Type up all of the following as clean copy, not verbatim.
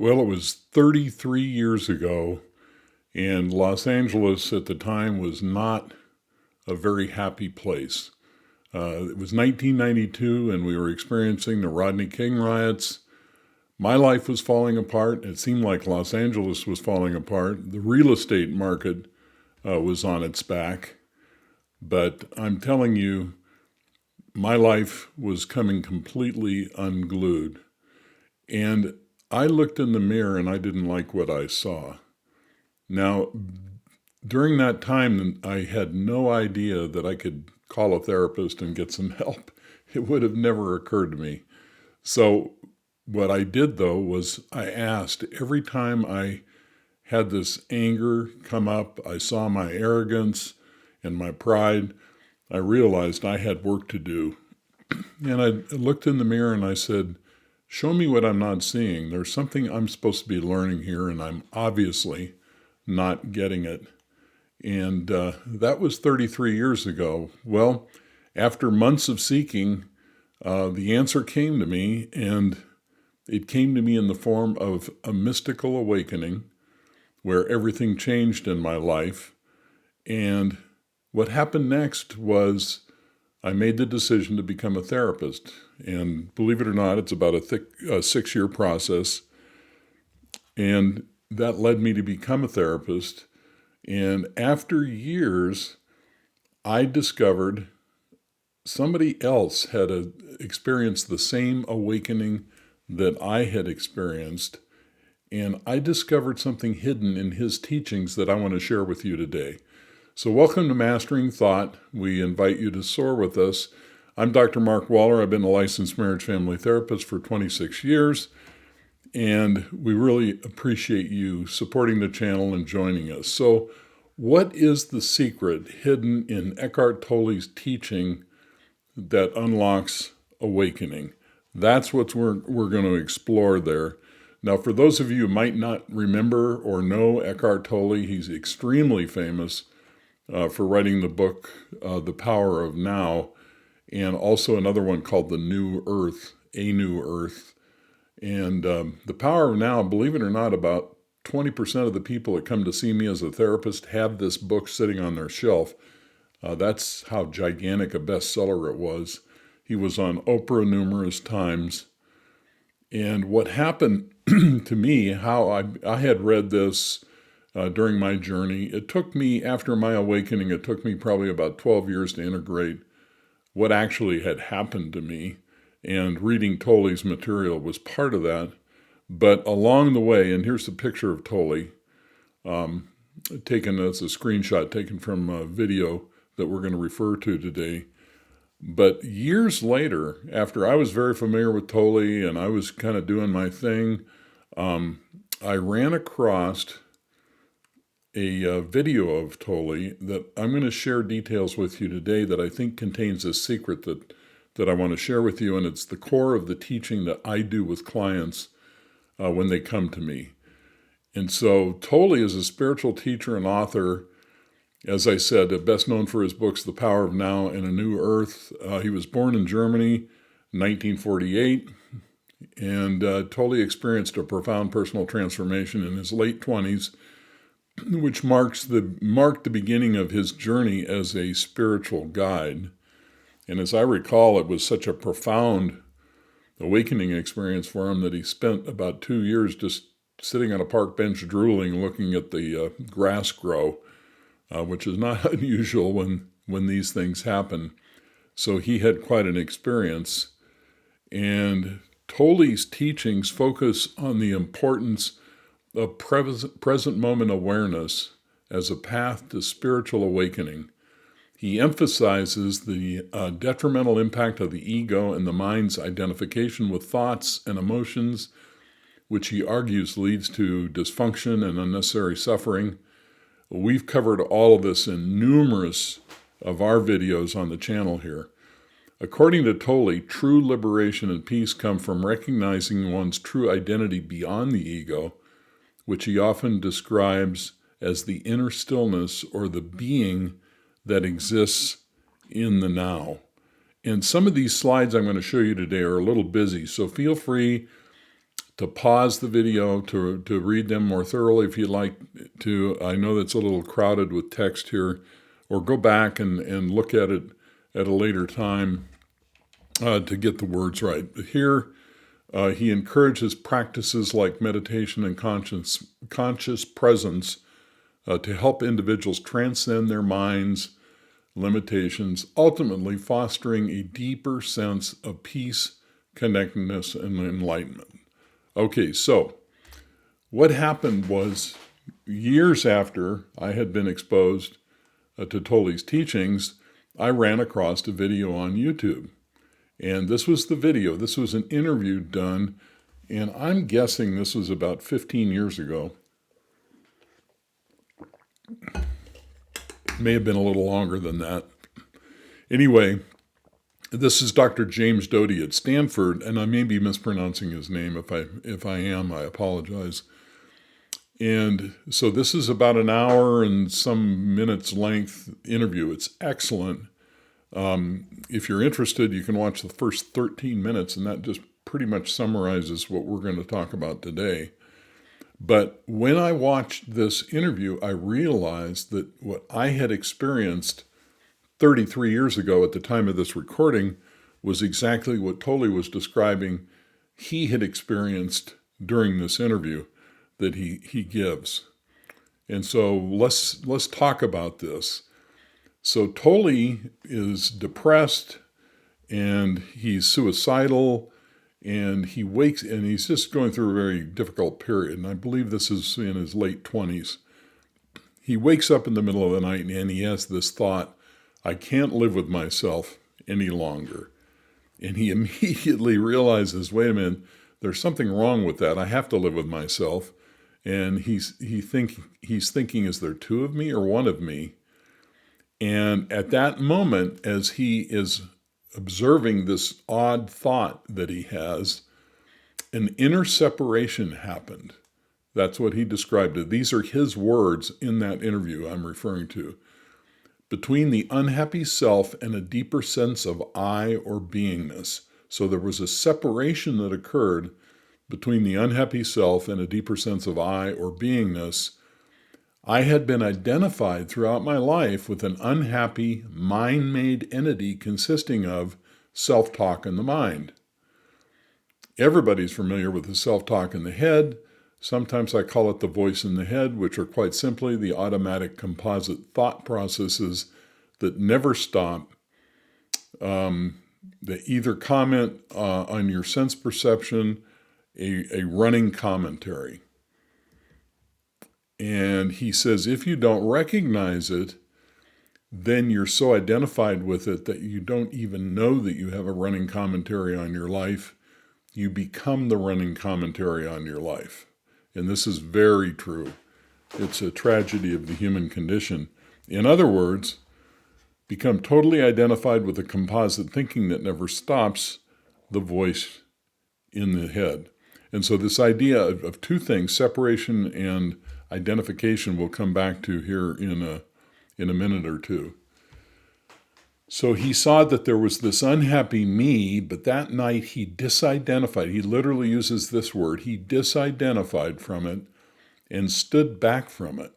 Well, it was 33 years ago, and Los Angeles at the time was not a very happy place. It was 1992, and we were experiencing the Rodney King riots. My life was falling apart. It seemed like Los Angeles was falling apart. The real estate market was on its back. But I'm telling you, my life was coming completely unglued. And I looked in the mirror and I didn't like what I saw. Now, during that time, I had no idea that I could call a therapist and get some help. It would have never occurred to me. So what I did, though, was I asked every time I had this anger come up, I saw my arrogance and my pride, I realized I had work to do. And I looked in the mirror and I said, show me what I'm not seeing. There's something I'm supposed to be learning here, and I'm obviously not getting it. And that was 33 years ago. Well, after months of seeking, the answer came to me, and it came to me in the form of a mystical awakening where everything changed in my life. And what happened next was I made the decision to become a therapist. And believe it or not, it's about a 6-year process. And that led me to become a therapist. And after years, I discovered somebody else had experienced the same awakening that I had experienced. And I discovered something hidden in his teachings that I want to share with you today. So welcome to Mastering Thought. We invite you to soar with us. I'm Dr. Mark Waller. I've been a licensed marriage family therapist for 26 years, and we really appreciate you supporting the channel and joining us. So what is the secret hidden in Eckhart Tolle's teaching that unlocks awakening? That's what we're going to explore there. Now, for those of you who might not remember or know Eckhart Tolle, he's extremely famous for writing the book, The Power of Now, and also another one called The New Earth, A New Earth. And The Power of Now, believe it or not, about 20% of the people that come to see me as a therapist have this book sitting on their shelf. That's how gigantic a bestseller it was. He was on Oprah numerous times. And what happened to me, how I had read this during my journey, it took me, after my awakening, it took me probably about 12 years to integrate what actually had happened to me. And reading Tolle's material was part of that. But along the way, and here's the picture of Tolle, taken as a screenshot taken from a video that we're going to refer to today. But years later, after I was very familiar with Tolle and I was kind of doing my thing, I ran across a video of Tolle that I'm going to share details with you today that I think contains a secret that I want to share with you, and it's the core of the teaching that I do with clients when they come to me. And so Tolle is a spiritual teacher and author, as I said, best known for his books, The Power of Now and A New Earth. He was born in Germany in 1948, and Tolle experienced a profound personal transformation in his late 20s, which marked the beginning of his journey as a spiritual guide. And as I recall, it was such a profound awakening experience for him that he spent about 2 years just sitting on a park bench drooling, looking at the grass grow, which is not unusual when these things happen. So he had quite an experience. And Tolle's teachings focus on the importance of present moment awareness as a path to spiritual awakening. He emphasizes the detrimental impact of the ego and the mind's identification with thoughts and emotions, which he argues leads to dysfunction and unnecessary suffering. We've covered all of this in numerous of our videos on the channel here. According to Tolle, true liberation and peace come from recognizing one's true identity beyond the ego, which he often describes as the inner stillness or the being that exists in the now. And some of these slides I'm going to show you today are a little busy, so feel free to pause the video, to read them more thoroughly if you'd like to. I know that's a little crowded with text here, or go back and look at it at a later time to get the words right. But here, he encourages practices like meditation and conscious presence to help individuals transcend their minds' limitations, ultimately fostering a deeper sense of peace, connectedness, and enlightenment. Okay, so what happened was years after I had been exposed to Tolle's teachings, I ran across a video on YouTube. And this was the video. This was an interview done, and I'm guessing this was about 15 years ago. May have been a little longer than that. Anyway, this is Dr. James Doty at Stanford, and I may be mispronouncing his name. If I am, I apologize. And so this is about an hour and some minutes length interview. It's excellent. If you're interested, you can watch the first 13 minutes, and that just pretty much summarizes what we're going to talk about today. But when I watched this interview, I realized that what I had experienced 33 years ago at the time of this recording was exactly what Tolle was describing he had experienced during this interview that he gives. And so let's talk about this. So Tolle is depressed and he's suicidal and he wakes and he's just going through a very difficult period. And I believe this is in his late 20s. He wakes up in the middle of the night and he has this thought, I can't live with myself any longer. And he immediately realizes, wait a minute, there's something wrong with that. I have to live with myself. And he's thinking, is there two of me or one of me? And at that moment, as he is observing this odd thought that he has, an inner separation happened. That's what he described it. These are his words in that interview I'm referring to. Between the unhappy self and a deeper sense of I or beingness. So there was a separation that occurred between the unhappy self and a deeper sense of I or beingness. I had been identified throughout my life with an unhappy, mind-made entity consisting of self-talk in the mind. Everybody's familiar with the self-talk in the head. Sometimes I call it the voice in the head, which are quite simply the automatic composite thought processes that never stop. They either comment on your sense perception, a running commentary. And he says, if you don't recognize it, then you're so identified with it that you don't even know that you have a running commentary on your life. You become the running commentary on your life. And this is very true. It's a tragedy of the human condition. In other words, become totally identified with the composite thinking that never stops, the voice in the head. And so this idea of two things, separation and identification, we'll come back to here in a minute or two. So he saw that there was this unhappy me, but that night he disidentified. He literally uses this word. He disidentified from it and stood back from it.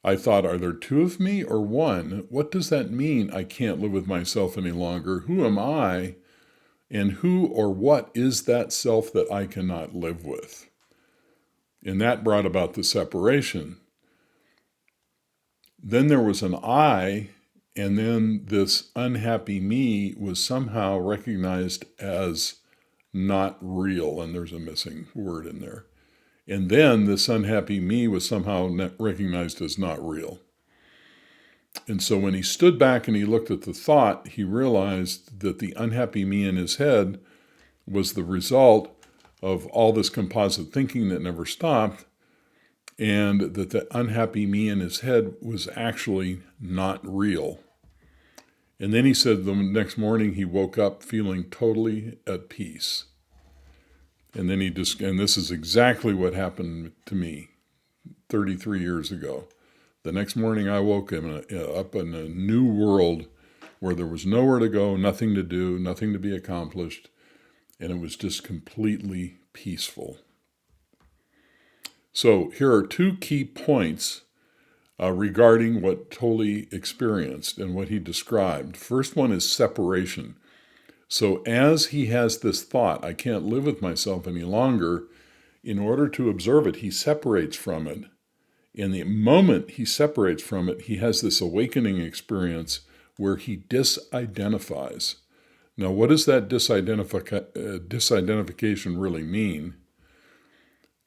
I thought, are there two of me or one? What does that mean? I can't live with myself any longer. Who am I? And who or what is that self that I cannot live with? And that brought about the separation. Then there was an I, and then this unhappy me was somehow recognized as not real, and there's a missing word in there. And then this unhappy me was somehow recognized as not real. And so when he stood back and he looked at the thought, he realized that the unhappy me in his head was the result of all this composite thinking that never stopped, and that the unhappy me in his head was actually not real. And then he said the next morning he woke up feeling totally at peace. And then and this is exactly what happened to me 33 years ago. The next morning I woke up in a new world where there was nowhere to go, nothing to do, nothing to be accomplished, and it was just completely peaceful. So here are two key points regarding what Tolle experienced and what he described. First one is separation. So as he has this thought, I can't live with myself any longer, in order to observe it, he separates from it. In the moment he separates from it, he has this awakening experience where he disidentifies. Now, what does that disidentification really mean?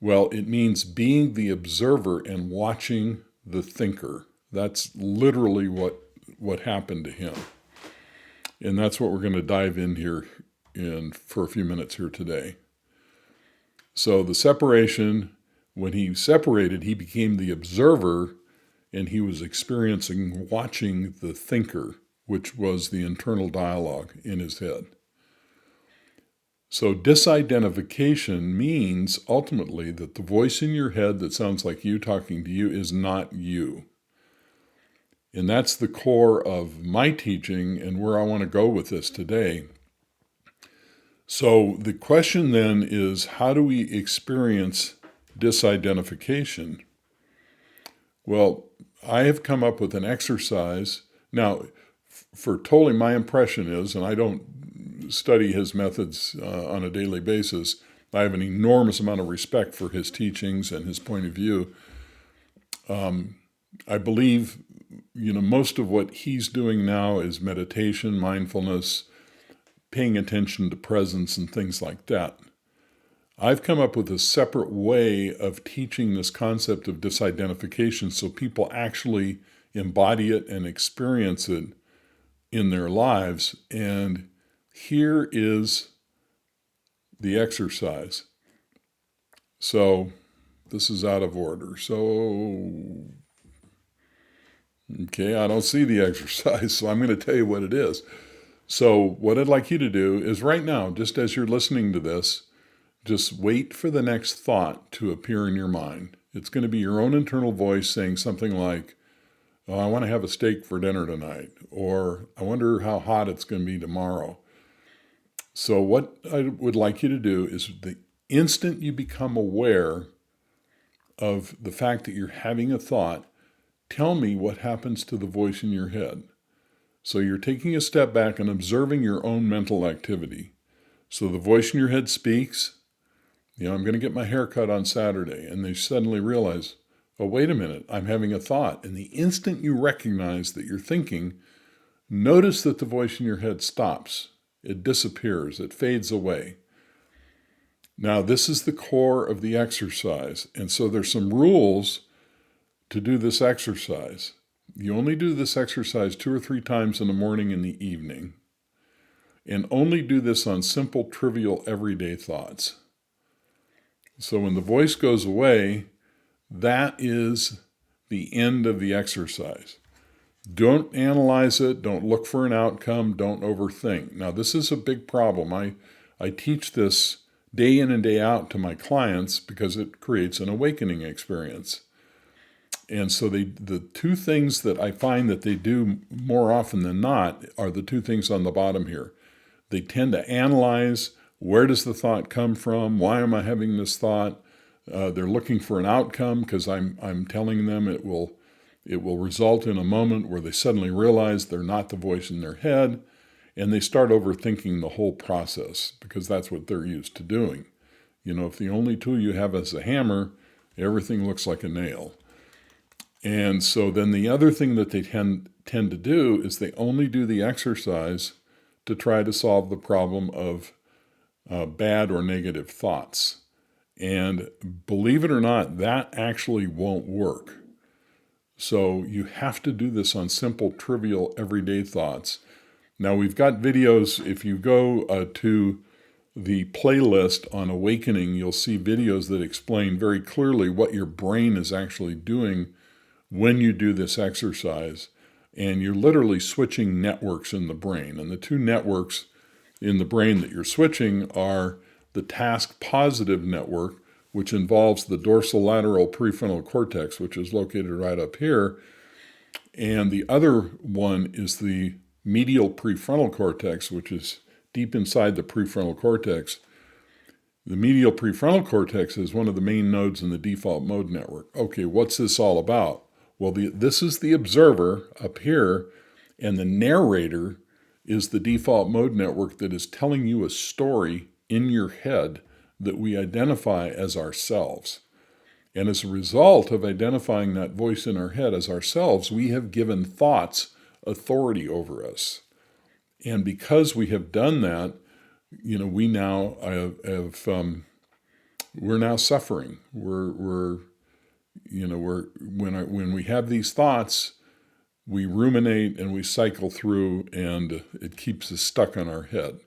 Well, it means being the observer and watching the thinker. That's literally what happened to him. And that's what we're going to dive in here for a few minutes here today. So the separation, when he separated, he became the observer, and he was watching the thinker, which was the internal dialogue in his head. So disidentification means ultimately that the voice in your head that sounds like you talking to you is not you. And that's the core of my teaching and where I want to go with this today. So the question then is, how do we experience disidentification? Well, I have come up with an exercise. Now, for Tolle, my impression is, and I don't study his methods on a daily basis, I have an enormous amount of respect for his teachings and his point of view. I believe, most of what he's doing now is meditation, mindfulness, paying attention to presence and things like that. I've come up with a separate way of teaching this concept of disidentification so people actually embody it and experience it in their lives. And here is the exercise. So this is out of order. Okay, I don't see the exercise, so I'm going to tell you what it is. So what I'd like you to do is right now, just as you're listening to this, just wait for the next thought to appear in your mind. It's going to be your own internal voice saying something like, oh, I want to have a steak for dinner tonight, or I wonder how hot it's going to be tomorrow. So what I would like you to do is the instant you become aware of the fact that you're having a thought, tell me what happens to the voice in your head. So you're taking a step back and observing your own mental activity. So the voice in your head speaks, I'm going to get my hair cut on Saturday. And they suddenly realize, oh, wait a minute, I'm having a thought. And the instant you recognize that you're thinking, notice that the voice in your head stops. It disappears. It fades away. Now, this is the core of the exercise. And so there's some rules to do this exercise. You only do this exercise 2 or 3 times in the morning and the evening. And only do this on simple, trivial, everyday thoughts. So when the voice goes away, that is the end of the exercise. Don't analyze it. Don't look for an outcome. Don't overthink. Now, this is a big problem. I teach this day in and day out to my clients because it creates an awakening experience. And so the two things that I find that they do more often than not are the two things on the bottom here. They tend to analyze, where does the thought come from? Why am I having this thought? They're looking for an outcome because I'm telling them it will result in a moment where they suddenly realize they're not the voice in their head, and they start overthinking the whole process because that's what they're used to doing. If the only tool you have is a hammer, everything looks like a nail. And so then the other thing that they tend to do is they only do the exercise to try to solve the problem of bad or negative thoughts. And believe it or not, that actually won't work. So you have to do this on simple, trivial, everyday thoughts. Now we've got videos. If you go to the playlist on awakening, you'll see videos that explain very clearly what your brain is actually doing when you do this exercise. And you're literally switching networks in the brain. And the two networks in the brain that you're switching are the task positive network, which involves the dorsolateral prefrontal cortex, which is located right up here. And the other one is the medial prefrontal cortex, which is deep inside the prefrontal cortex. The medial prefrontal cortex is one of the main nodes in the default mode network. Okay, what's this all about? Well, this is the observer up here, and the narrator is the default mode network that is telling you a story in your head that we identify as ourselves. And as a result of identifying that voice in our head as ourselves, we have given thoughts authority over us. And because we have done that, we now we're now suffering. When we have these thoughts, we ruminate and we cycle through, and it keeps us stuck on our head.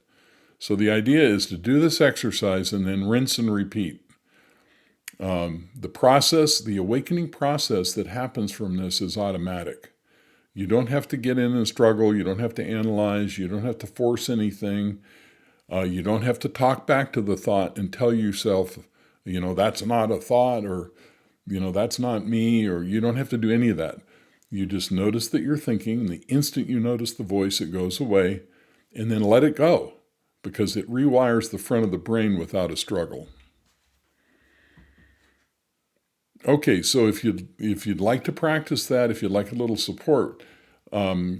So the idea is to do this exercise and then rinse and repeat. The awakening process that happens from this is automatic. You don't have to get in and struggle. You don't have to analyze. You don't have to force anything. You don't have to talk back to the thought and tell yourself, that's not a thought, or, that's not me, or you don't have to do any of that. You just notice that you're thinking, and the instant you notice the voice, it goes away, and then let it go, because it rewires the front of the brain without a struggle. Okay, so if you'd like to practice that, if you'd like a little support,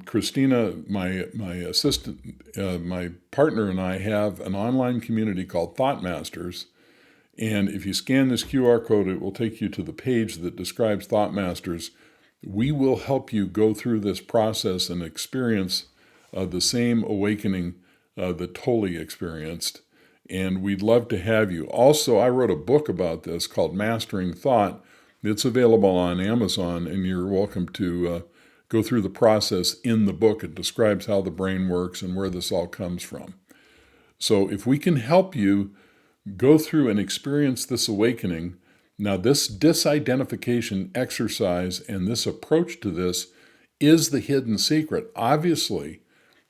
Christina, my assistant, my partner, and I have an online community called Thought Masters. And if you scan this QR code, it will take you to the page that describes Thought Masters. We will help you go through this process and experience the same awakening that Tolle experienced. And we'd love to have you. Also, I wrote a book about this called Mastering Thought. It's available on Amazon, and you're welcome to go through the process in the book. It describes how the brain works and where this all comes from. So if we can help you go through and experience this awakening, now this disidentification exercise and this approach to this is the hidden secret. Obviously,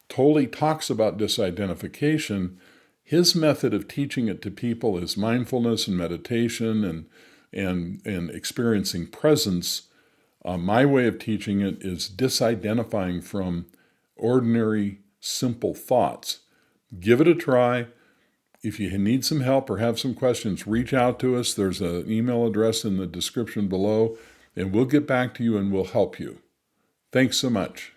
Tolle talks about disidentification. His method of teaching it to people is mindfulness and meditation and experiencing presence. My way of teaching it is disidentifying from ordinary, simple thoughts. Give it a try. If you need some help or have some questions, reach out to us. There's an email address in the description below, and we'll get back to you and we'll help you. Thanks so much.